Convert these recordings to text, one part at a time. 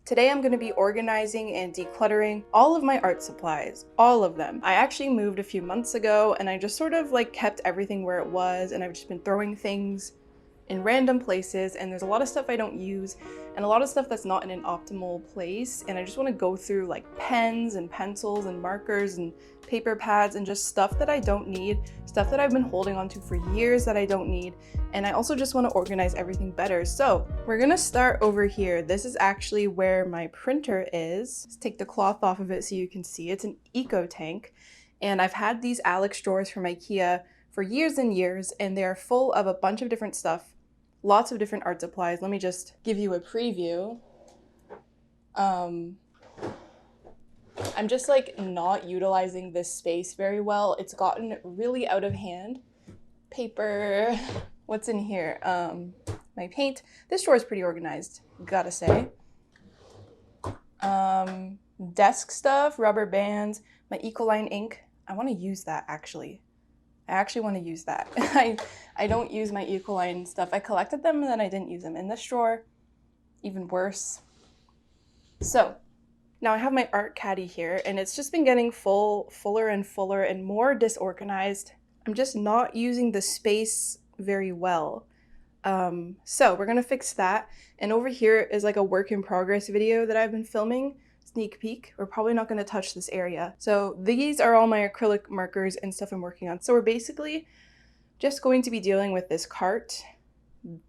Today I'm going to be organizing and decluttering all of my art supplies, all of them. I actually moved a few months ago and I just sort of like kept everything where it was, and I've just been throwing things in random places, and there's a lot of stuff I don't use and a lot of stuff that's not in an optimal place, and I just want to go through like pens and pencils and markers and paper pads and just stuff that I don't need, stuff that I've been holding onto for years that I don't need, and I also just want to organize everything better. So we're gonna start over here. This is actually where my printer is. Let's take the cloth off of it so you can see. It's an eco tank, and I've had these Alex drawers from IKEA for years and years, and they are full of a bunch of different stuff. Lots of different art supplies. Let me just give you a preview. I'm just like not utilizing this space very well. It's gotten really out of hand. Paper, what's in here? My paint. This drawer is pretty organized, gotta say. Desk stuff, rubber bands, my Ecoline ink. I want to use that actually. I actually want to use that. I don't use my Ecoline stuff. I collected them and then I didn't use them. In this drawer, even worse. So now I have my art caddy here, and it's just been getting fuller and fuller and more disorganized. I'm just not using the space very well. So we're gonna fix that. And over here is like a work in progress video that I've been filming. Sneak peek. We're probably not going to touch this area. So these are all my acrylic markers and stuff I'm working on. So we're basically just going to be dealing with this cart,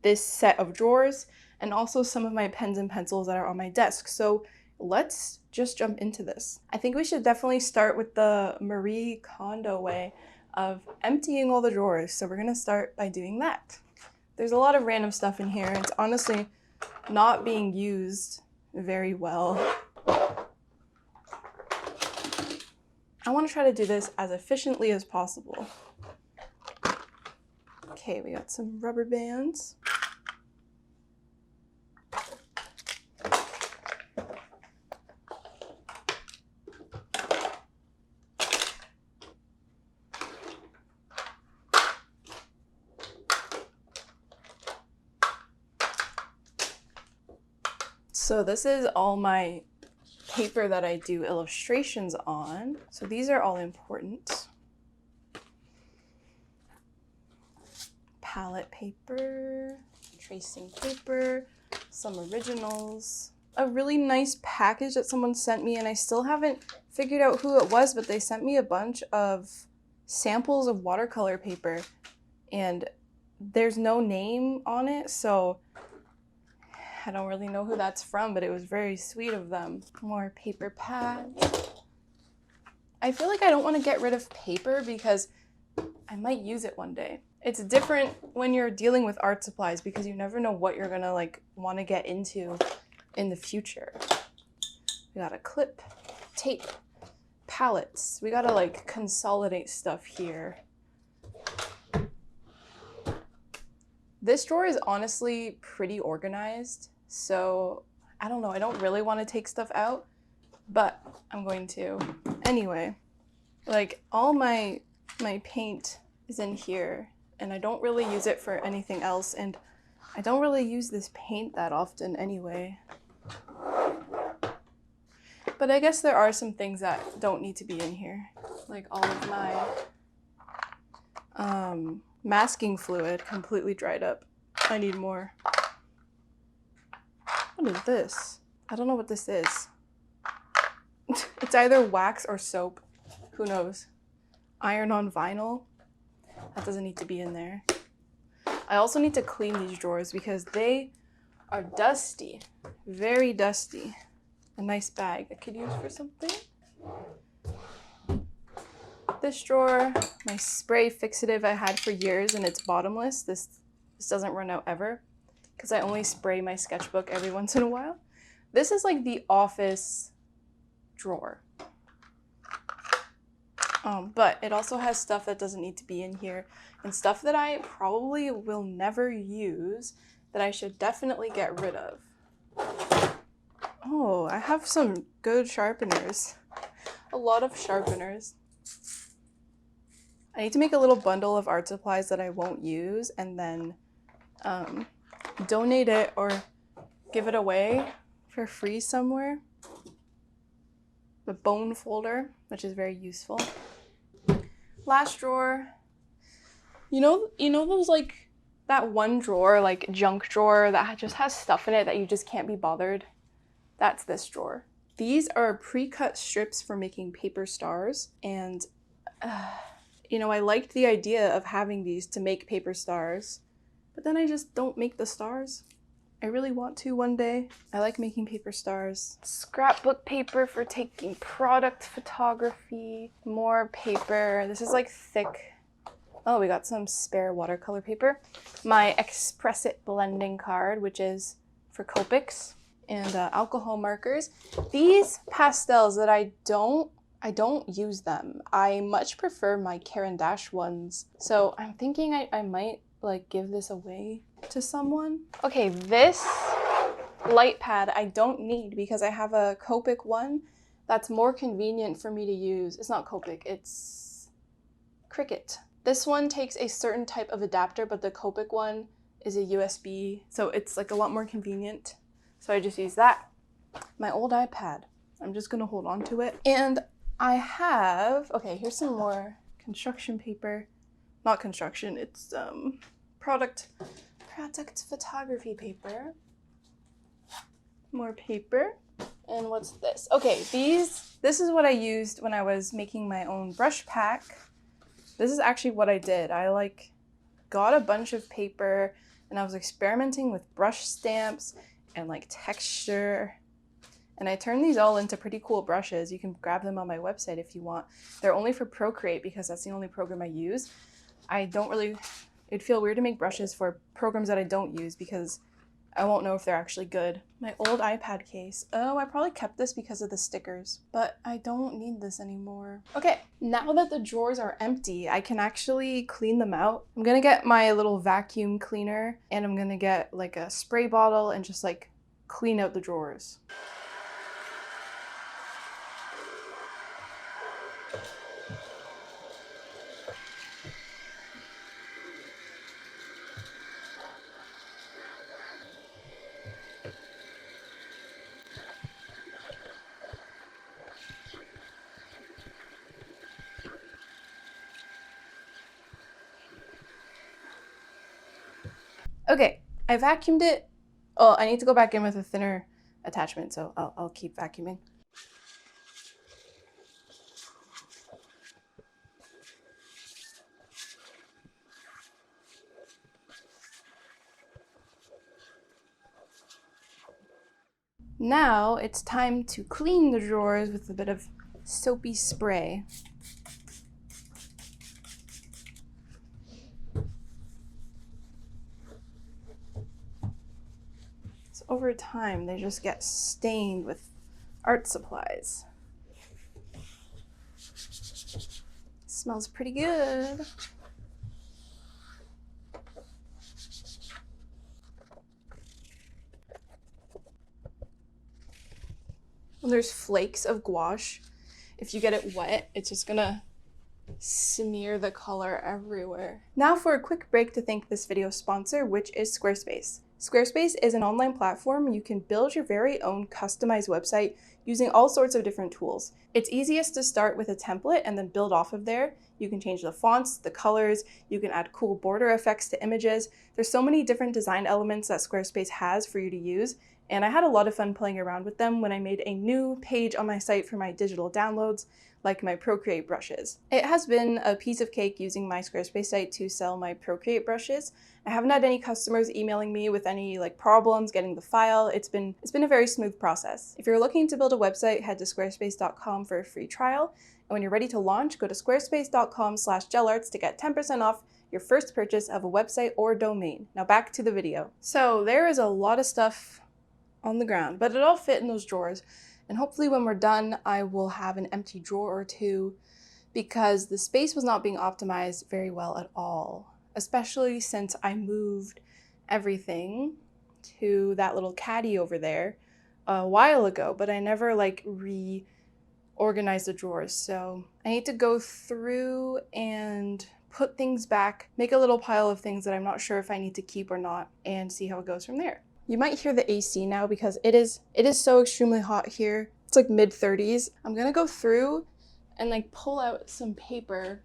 this set of drawers, and also some of my pens and pencils that are on my desk. So let's just jump into this. I think we should definitely start with the Marie Kondo way of emptying all the drawers. So we're going to start by doing that. There's a lot of random stuff in here. It's honestly not being used very well. I want to try to do this as efficiently as possible. Okay, we got some rubber bands. So this is all my paper that I do illustrations on. So these are all important. Palette paper, tracing paper, some originals. A really nice package that someone sent me, and I still haven't figured out who it was, but they sent me a bunch of samples of watercolor paper, and there's no name on it, so I don't really know who that's from, but it was very sweet of them. More paper pads. I feel like I don't want to get rid of paper because I might use it one day. It's different when you're dealing with art supplies because you never know what you're gonna like want to get into in the future. We got a clip, tape, palettes. We gotta like consolidate stuff here. This drawer is honestly pretty organized. So I don't know, I don't really want to take stuff out, but I'm going to. Anyway, like all my paint is in here, and I don't really use it for anything else, and I don't really use this paint that often anyway. But I guess there are some things that don't need to be in here, like all of my masking fluid completely dried up. I need more. What is this? I don't know what this is. It's either wax or soap. Who knows? Iron on vinyl. That doesn't need to be in there. I also need to clean these drawers because they are dusty. Very dusty. A nice bag I could use for something. This drawer, my spray fixative I had for years, and it's bottomless. This doesn't run out ever because I only spray my sketchbook every once in a while. This is like the office drawer. But it also has stuff that doesn't need to be in here and stuff that I probably will never use that I should definitely get rid of. Oh, I have some good sharpeners. A lot of sharpeners. I need to make a little bundle of art supplies that I won't use and then donate it or give it away for free somewhere. The bone folder, which is very useful. Last drawer. You know those like that one drawer, like junk drawer that just has stuff in it that you just can't be bothered? That's this drawer. These are pre-cut strips for making paper stars, and you know, I liked the idea of having these to make paper stars, but then I just don't make the stars. I really want to one day. I like making paper stars. Scrapbook paper for taking product photography. More paper. This is like thick. Oh, we got some spare watercolor paper. My Express It blending card, which is for Copics, and alcohol markers. These pastels that I don't use them. I much prefer my Caran d'Ache ones. So I'm thinking I might like give this away to someone. Okay, this light pad I don't need because I have a Copic one that's more convenient for me to use. It's not Copic, it's Cricut. This one takes a certain type of adapter, but the Copic one is a USB, so it's like a lot more convenient. So I just use that. My old iPad, I'm just gonna hold on to it. And I have, okay, here's some more construction paper. Not construction, it's product photography paper. More paper. And what's this? Okay, this is what I used when I was making my own brush pack. This is actually what I did. I like got a bunch of paper and I was experimenting with brush stamps and like texture. And I turned these all into pretty cool brushes. You can grab them on my website if you want. They're only for Procreate because that's the only program I use. It'd feel weird to make brushes for programs that I don't use because I won't know if they're actually good. My old iPad case. Oh, I probably kept this because of the stickers, but I don't need this anymore. Okay, now that the drawers are empty, I can actually clean them out. I'm gonna get my little vacuum cleaner and I'm gonna get like a spray bottle and just like clean out the drawers. Okay, I vacuumed it. Oh, I need to go back in with a thinner attachment, so I'll keep vacuuming. Now it's time to clean the drawers with a bit of soapy spray. So over time, they just get stained with art supplies. Smells pretty good. When there's flakes of gouache, if you get it wet, it's just gonna smear the color everywhere. Now for a quick break to thank this video's sponsor, which is Squarespace. Squarespace is an online platform you can build your very own customized website using all sorts of different tools. It's easiest to start with a template and then build off of there. You can change the fonts, the colors, you can add cool border effects to images. There's so many different design elements that Squarespace has for you to use, and I had a lot of fun playing around with them when I made a new page on my site for my digital downloads, like my Procreate brushes. It has been a piece of cake using my Squarespace site to sell my Procreate brushes. I haven't had any customers emailing me with any problems getting the file. It's been a very smooth process. If you're looking to build a website, head to squarespace.com for a free trial. And when you're ready to launch, go to squarespace.com/JelArts to get 10% off your first purchase of a website or domain. Now back to the video. So there is a lot of stuff on the ground, but it all fit in those drawers. And hopefully when we're done, I will have an empty drawer or two because the space was not being optimized very well at all, especially since I moved everything to that little caddy over there a while ago, but I never reorganized the drawers. So I need to go through and put things back, make a little pile of things that I'm not sure if I need to keep or not, and see how it goes from there. You might hear the AC now because it is so extremely hot here. It's like mid-30s. I'm gonna go through and like pull out some paper.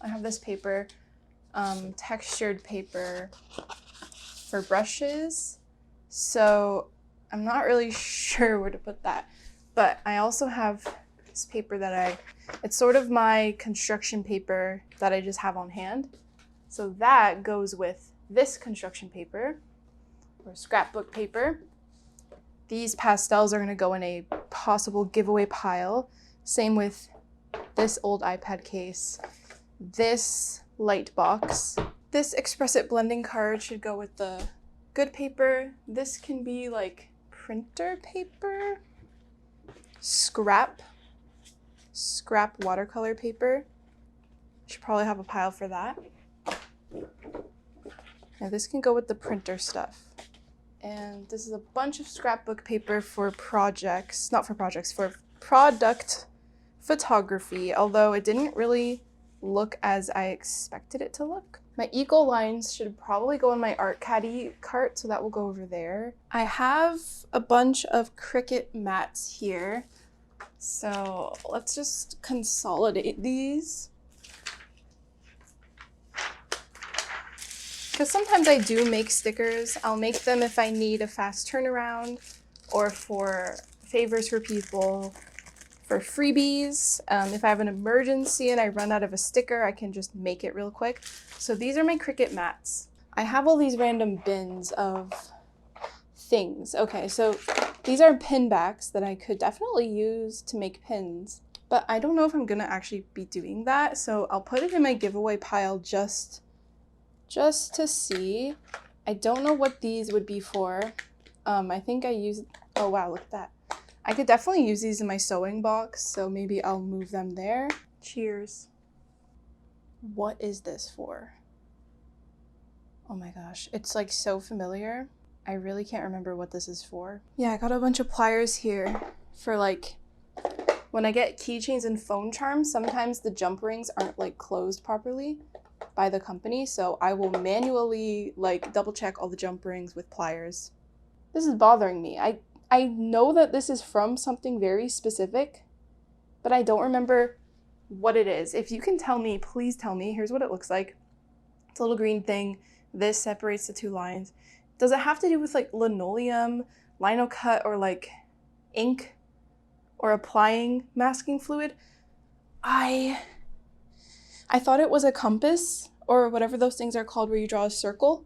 I have this paper, textured paper for brushes. So I'm not really sure where to put that. But I also have this paper that it's sort of my construction paper that I just have on hand. So that goes with this construction paper or scrapbook paper. These pastels are gonna go in a possible giveaway pile. Same with this old iPad case, this light box. This Express It blending card should go with the good paper. This can be like printer paper. Scrap watercolor paper. Should probably have a pile for that. Now this can go with the printer stuff. And this is a bunch of scrapbook paper for projects, not for projects, for product photography, although it didn't really look as I expected it to look. My eco lines should probably go in my art caddy cart, so that will go over there. I have a bunch of Cricut mats here, so let's just consolidate these. Because sometimes I do make stickers. I'll make them if I need a fast turnaround or for favors for people, for freebies. If I have an emergency and I run out of a sticker, I can just make it real quick. So these are my Cricut mats. I have all these random bins of things. Okay, so these are pin backs that I could definitely use to make pins, but I don't know if I'm gonna actually be doing that. So I'll put it in my giveaway pile just to see. I don't know what these would be for. I think I use, oh wow, look at that. I could definitely use these in my sewing box, so maybe I'll move them there. Cheers. What is this for? Oh my gosh, it's like so familiar. I really can't remember what this is for. Yeah, I got a bunch of pliers here for like, when I get keychains and phone charms, sometimes the jump rings aren't like closed properly by the company, so I will manually like double check all the jump rings with pliers. This is bothering me. I know that this is from something very specific, but I don't remember what it is. If you can tell me, please tell me. Here's what it looks like. It's a little green thing. This separates the two lines. Does it have to do with like linoleum, lino cut, or like ink, or applying masking fluid? I thought it was a compass or whatever those things are called where you draw a circle,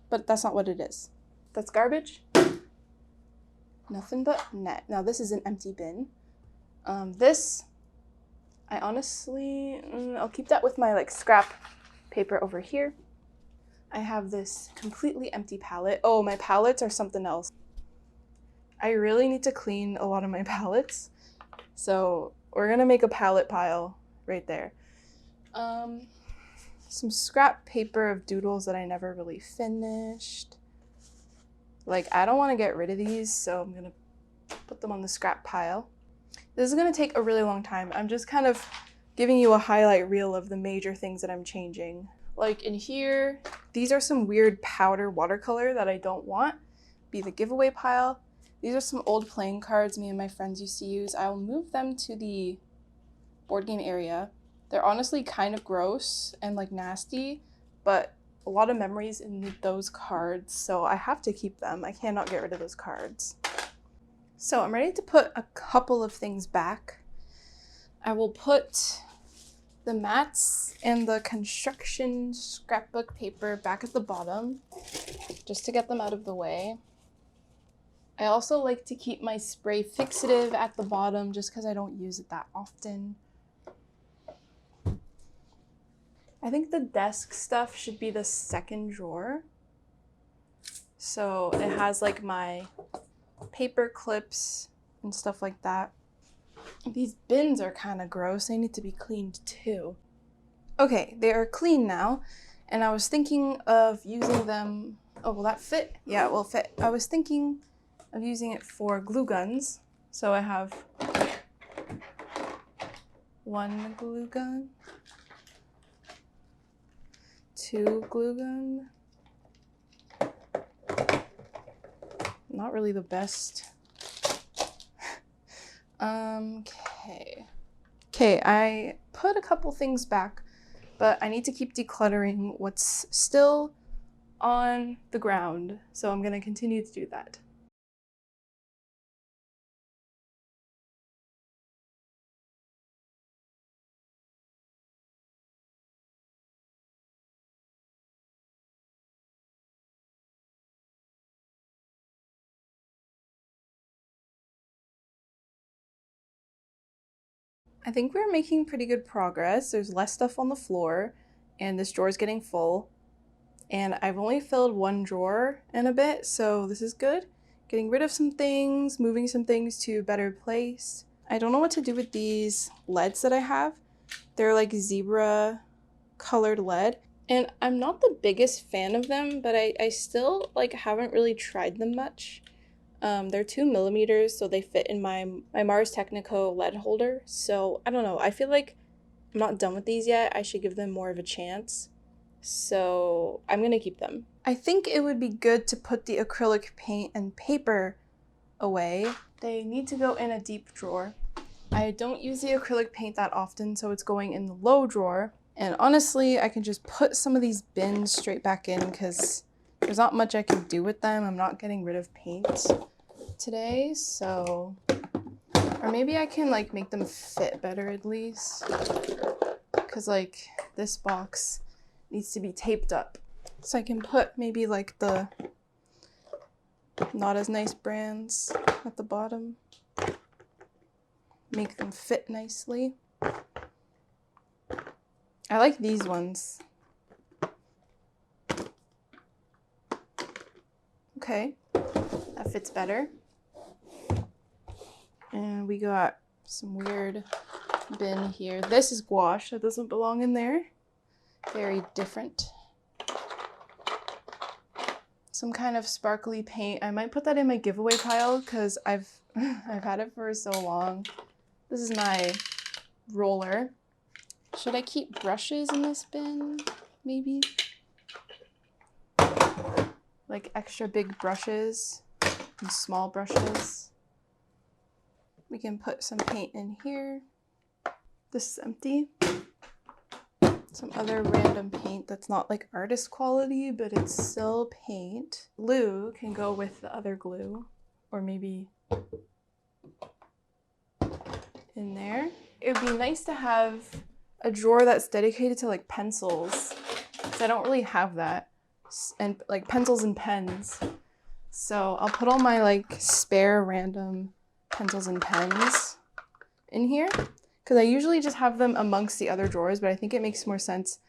but that's not what it is. That's garbage. Nothing but net. Now this is an empty bin. This, I honestly, I'll keep that with my like scrap paper over here. I have this completely empty palette. Oh, my palettes are something else. I really need to clean a lot of my palettes. So we're gonna make a palette pile right there. Some scrap paper of doodles that I never really finished. Like, I don't want to get rid of these, so I'm gonna put them on the scrap pile. This is gonna take a really long time. I'm just kind of giving you a highlight reel of the major things that I'm changing. Like in here, these are some weird powder watercolor that I don't want be the giveaway pile. These are some old playing cards me and my friends used to use. I'll move them to the board game area. They're honestly kind of gross and like nasty, but a lot of memories in those cards, so I have to keep them. I cannot get rid of those cards. So I'm ready to put a couple of things back. I will put the mats and the construction scrapbook paper back at the bottom, just to get them out of the way. I also like to keep my spray fixative at the bottom just because I don't use it that often. I think the desk stuff should be the second drawer. So it has like my paper clips and stuff like that. These bins are kind of gross. They need to be cleaned too. Okay, they are clean now. And I was thinking of using them. Oh, will that fit? Yeah, it will fit. I was thinking of using it for glue guns. So I have one glue gun, two glue gun, not really the best. Okay. Okay, I put a couple things back, but I need to keep decluttering what's still on the ground, so I'm gonna continue to do that. I think we're making pretty good progress. There's less stuff on the floor, and this drawer is getting full. And I've only filled one drawer in a bit, so this is good. Getting rid of some things, moving some things to a better place. I don't know what to do with these LEDs that I have. They're like zebra colored LED, and I'm not the biggest fan of them, but I still like haven't really tried them much. They're 2mm, so they fit in my Mars Technico LED holder. So I don't know, I feel like I'm not done with these yet. I should give them more of a chance. So I'm gonna keep them. I think it would be good to put the acrylic paint and paper away. They need to go in a deep drawer. I don't use the acrylic paint that often, so it's going in the low drawer. And honestly, I can just put some of these bins straight back in because there's not much I can do with them. I'm not getting rid of paint today, so... Or maybe I can like make them fit better at least. Because like this box needs to be taped up. So I can put maybe like the not as nice brands at the bottom. Make them fit nicely. I like these ones. Okay, that fits better. And we got some weird bin here. This is gouache, that doesn't belong in there. Very different. Some kind of sparkly paint. I might put that in my giveaway pile because I've had it for so long. This is my roller. Should I keep brushes in this bin? Maybe? Like extra big brushes and small brushes. We can put some paint in here. This is empty. Some other random paint that's not like artist quality, but it's still paint. Glue can go with the other glue, or maybe in there. It would be nice to have a drawer that's dedicated to like pencils, because I don't really have that, and like pencils and pens. So I'll put all my like spare random pencils and pens in here. Because I usually just have them amongst the other drawers, but I think it makes more sense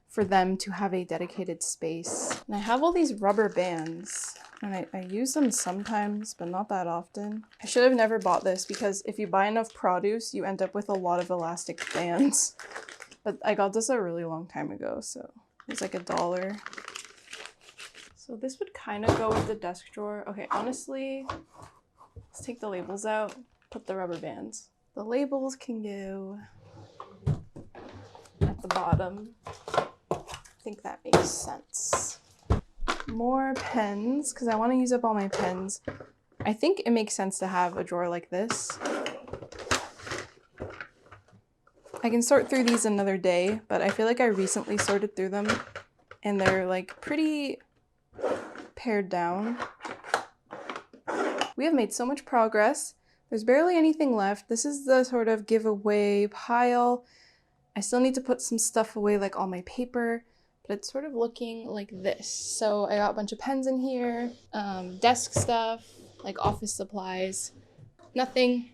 for them to have a dedicated space. And I have all these rubber bands, and I use them sometimes, but not that often. I should have never bought this because if you buy enough produce, you end up with a lot of elastic bands. But I got this a really long time ago, so it was like $1. So this would kind of go with the desk drawer. Okay, honestly, let's take the labels out, put the rubber bands. The labels can go at the bottom. I think that makes sense. More pens, because I want to use up all my pens. I think it makes sense to have a drawer like this. I can sort through these another day, but I feel like I recently sorted through them and they're like pretty pared down. We have made so much progress. There's barely anything left. This is the sort of giveaway pile. I still need to put some stuff away, like all my paper, but it's sort of looking like this. So I got a bunch of pens in here, desk stuff, like office supplies, nothing,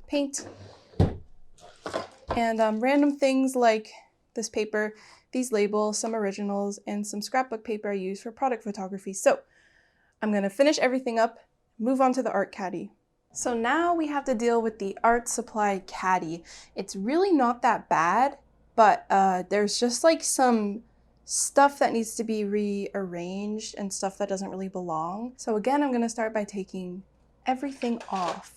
paint, and random things like this paper, these labels, some originals, and some scrapbook paper I use for product photography. So I'm gonna finish everything up, move on to the art caddy. So now we have to deal with the art supply caddy. It's really not that bad, but there's just like some stuff that needs to be rearranged and stuff that doesn't really belong. So again, I'm gonna start by taking everything off.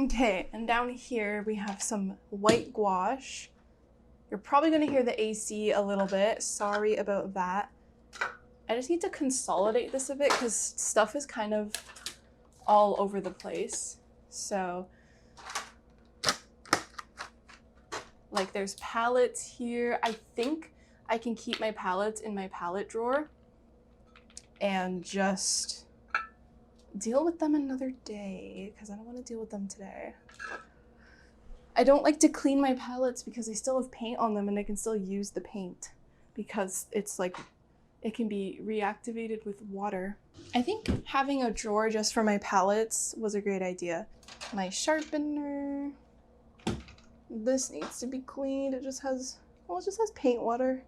Okay, and down here we have some white gouache. You're probably gonna hear the AC a little bit. Sorry about that. I just need to consolidate this a bit because stuff is kind of all over the place. So, like there's palettes here. I think I can keep my palettes in my palette drawer and just deal with them another day because I don't want to deal with them today. I don't like to clean my palettes because I still have paint on them and I can still use the paint because it's like, it can be reactivated with water. I think having a drawer just for my palettes was a great idea. My sharpener. This needs to be cleaned. It just has, well, it just has paint water.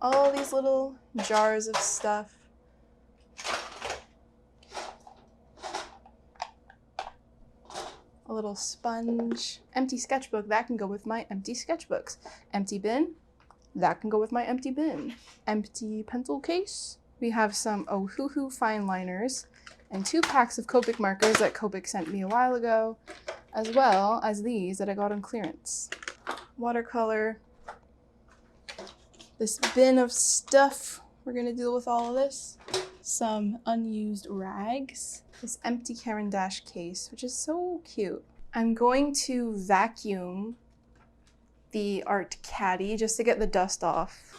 All these little jars of stuff. A little sponge. Empty sketchbook, that can go with my empty sketchbooks. Empty bin, that can go with my empty bin. Empty pencil case. We have some Ohuhu fine liners and 2 packs of Copic markers that Copic sent me a while ago, as well as these that I got on clearance. Watercolor. This bin of stuff, we're gonna deal with all of this. Some unused rags. This empty Caran d'Ache case, which is so cute. I'm going to vacuum the art caddy just to get the dust off.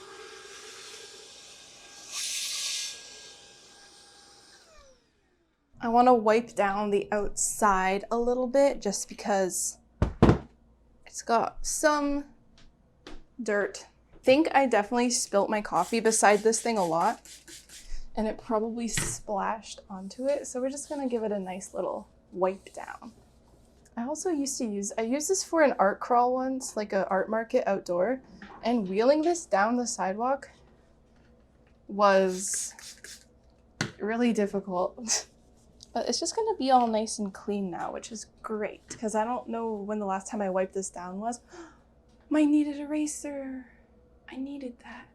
I want to wipe down the outside a little bit just because it's got some dirt. I think I definitely spilt my coffee beside this thing a lot and it probably splashed onto it. So we're just gonna give it a nice little wipe down. I also used this for an art crawl once, like an art market outdoor, and wheeling this down the sidewalk was really difficult. But it's just gonna be all nice and clean now, which is great, because I don't know when the last time I wiped this down was. My kneaded eraser. I needed that.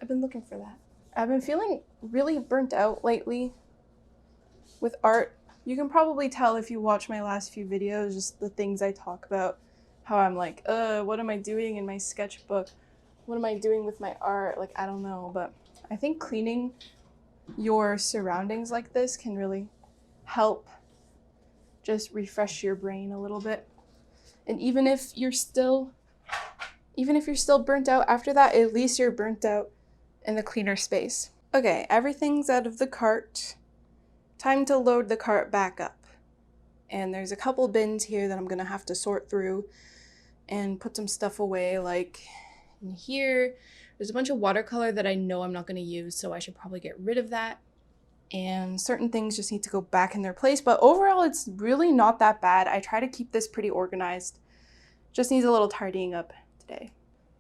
I've been looking for that. I've been feeling really burnt out lately with art. You can probably tell if you watch my last few videos, just the things I talk about, how I'm like, what am I doing in my sketchbook? What am I doing with my art? Like, I don't know, but I think cleaning your surroundings like this can really help just refresh your brain a little bit. And even if you're still burnt out after that, at least you're burnt out in the cleaner space. Okay, everything's out of the cart. Time to load the cart back up. And there's a couple bins here that I'm gonna have to sort through and put some stuff away. Like in here, there's a bunch of watercolor that I know I'm not gonna use, so I should probably get rid of that. And certain things just need to go back in their place, but overall it's really not that bad. I try to keep this pretty organized. Just needs a little tidying up today.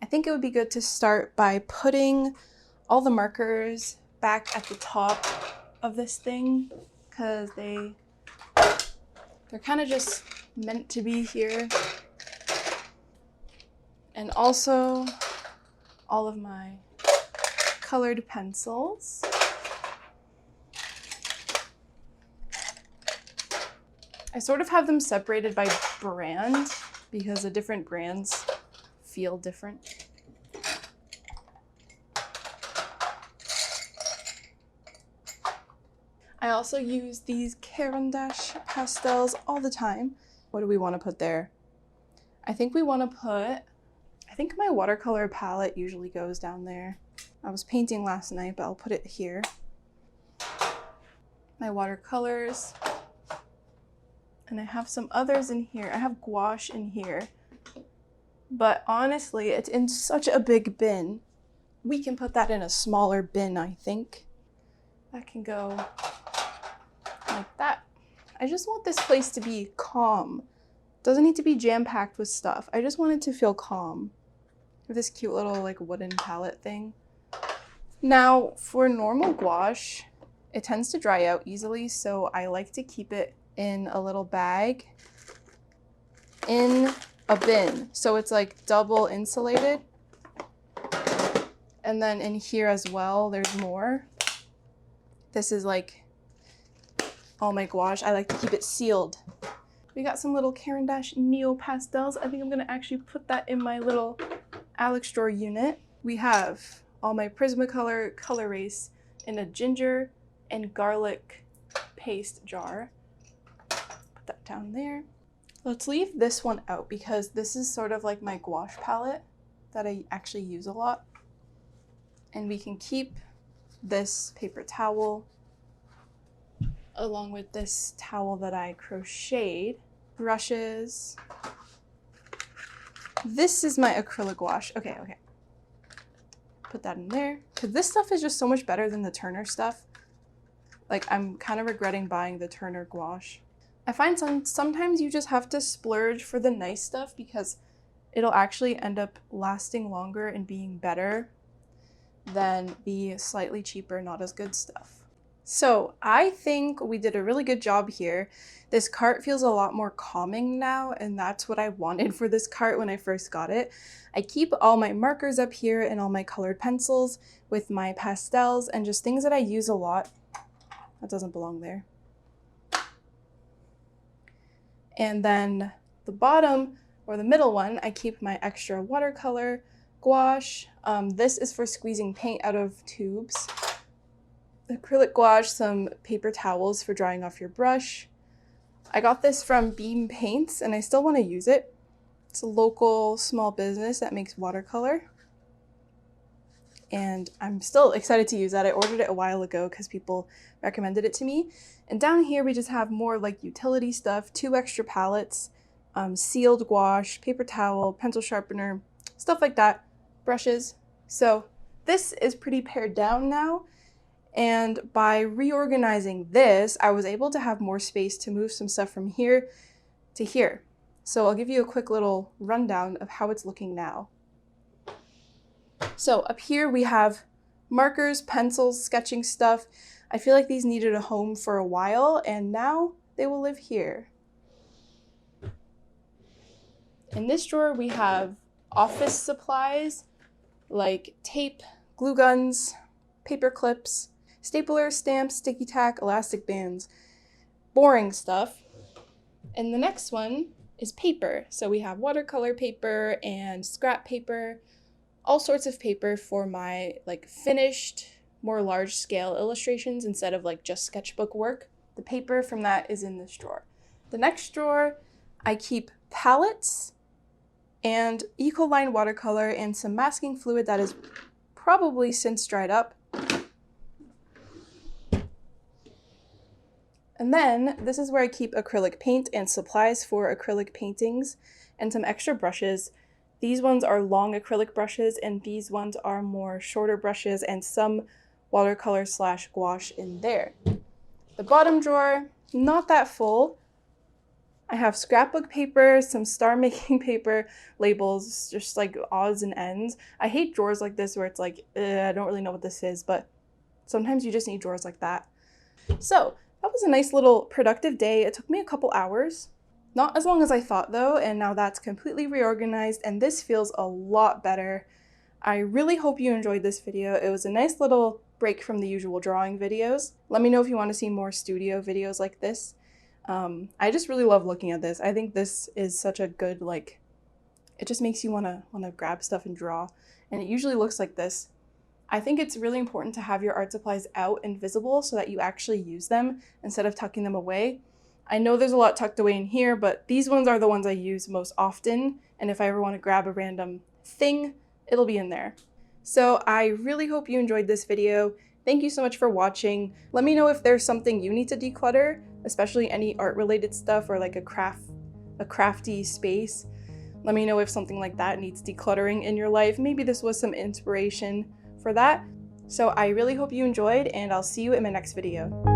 I think it would be good to start by putting all the markers back at the top of this thing, because they're kind of just meant to be here. And also all of my colored pencils. I sort of have them separated by brand because the different brands feel different. I also use these Caran d'Ache pastels all the time. What do we want to put there? I think my watercolor palette usually goes down there. I was painting last night, but I'll put it here. My watercolors. And I have some others in here. I have gouache in here. But honestly, it's in such a big bin. We can put that in a smaller bin, I think. That can go like that. I just want this place to be calm. Doesn't need to be jam-packed with stuff. I just want it to feel calm. With this cute little like wooden palette thing. Now, for normal gouache, it tends to dry out easily, so I like to keep it in a little bag in a bin. So it's like double insulated. And then in here as well, there's more. This is like all my gouache. I like to keep it sealed. We got some little Caran d'Ache Neo pastels. I think I'm gonna actually put that in my little Alex drawer unit. We have all my Prismacolor Color Erase in a ginger and garlic paste jar. Put that down there. Let's leave this one out because this is sort of like my gouache palette that I actually use a lot. And we can keep this paper towel along with this towel that I crocheted. Brushes. This is my acrylic gouache. Okay. Put that in there. Because this stuff is just so much better than the Turner stuff. Like, I'm kind of regretting buying the Turner gouache. I find sometimes you just have to splurge for the nice stuff because it'll actually end up lasting longer and being better than the slightly cheaper, not as good stuff. So I think we did a really good job here. This cart feels a lot more calming now, and that's what I wanted for this cart when I first got it. I keep all my markers up here and all my colored pencils with my pastels and just things that I use a lot. That doesn't belong there. And then the bottom, or the middle one, I keep my extra watercolor gouache. This is for squeezing paint out of tubes. Acrylic gouache, some paper towels for drying off your brush. I got this from Beam Paints and I still want to use it. It's a local small business that makes watercolor. And I'm still excited to use that. I ordered it a while ago because people recommended it to me. And down here we just have more like utility stuff, 2 extra palettes, sealed gouache, paper towel, pencil sharpener, stuff like that, brushes. So this is pretty pared down now. And by reorganizing this, I was able to have more space to move some stuff from here to here. So I'll give you a quick little rundown of how it's looking now. So up here we have markers, pencils, sketching stuff. I feel like these needed a home for a while and now they will live here. In this drawer we have office supplies like tape, glue guns, paper clips, stapler, stamps, sticky tack, elastic bands, boring stuff. And the next one is paper. So we have watercolor paper and scrap paper, all sorts of paper for my like finished, more large scale illustrations instead of like just sketchbook work. The paper from that is in this drawer. The next drawer, I keep palettes and Ecoline watercolor and some masking fluid that is probably since dried up. And then this is where I keep acrylic paint and supplies for acrylic paintings and some extra brushes. These ones are long acrylic brushes and these ones are more shorter brushes and some watercolor / gouache in there. The bottom drawer, not that full. I have scrapbook paper, some star making paper, labels, just like odds and ends. I hate drawers like this where it's like, I don't really know what this is, but sometimes you just need drawers like that. So that was a nice little productive day. It took me a couple hours. Not as long as I thought though, and now that's completely reorganized and this feels a lot better. I really hope you enjoyed this video. It was a nice little break from the usual drawing videos. Let me know if you want to see more studio videos like this. I just really love looking at this. I think this is such a good, like, it just makes you want to grab stuff and draw. And it usually looks like this. I think it's really important to have your art supplies out and visible so that you actually use them instead of tucking them away. I know there's a lot tucked away in here, but these ones are the ones I use most often. And if I ever want to grab a random thing, it'll be in there. So I really hope you enjoyed this video. Thank you so much for watching. Let me know if there's something you need to declutter, especially any art related stuff or like a crafty space. Let me know if something like that needs decluttering in your life. Maybe this was some inspiration for that. So I really hope you enjoyed and I'll see you in my next video.